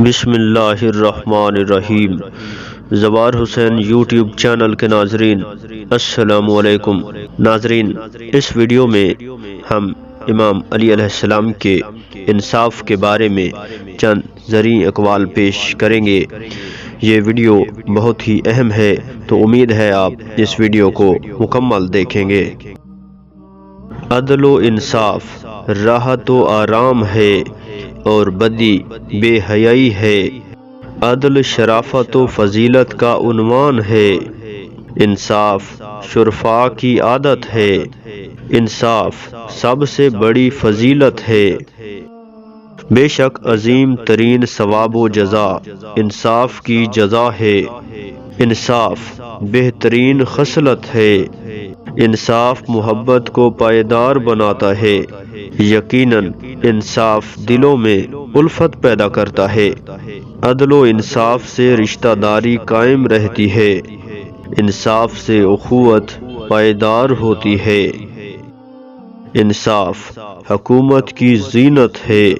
بسم اللہ الرحمن الرحیم۔ زوار حسین یوٹیوب چینل کے ناظرین السلام علیکم۔ ناظرین، اس ویڈیو میں ہم امام علی علیہ السلام کے انصاف کے بارے میں چند زرعی اقوال پیش کریں گے۔ یہ ویڈیو بہت ہی اہم ہے، تو امید ہے آپ اس ویڈیو کو مکمل دیکھیں گے۔ عدل و انصاف راحت و آرام ہے اور بدی بے حیائی ہے۔ عدل شرافت و فضیلت کا عنوان ہے۔ انصاف شرفاء کی عادت ہے۔ انصاف سب سے بڑی فضیلت ہے۔ بے شک عظیم ترین ثواب و جزا انصاف کی جزا ہے۔ انصاف بہترین خصلت ہے۔ انصاف محبت کو پائیدار بناتا ہے۔ یقیناً انصاف دلوں میں الفت پیدا کرتا ہے۔ عدل و انصاف سے رشتہ داری قائم رہتی ہے۔ انصاف سے اخوت پائیدار ہوتی ہے۔ انصاف حکومت کی زینت ہے۔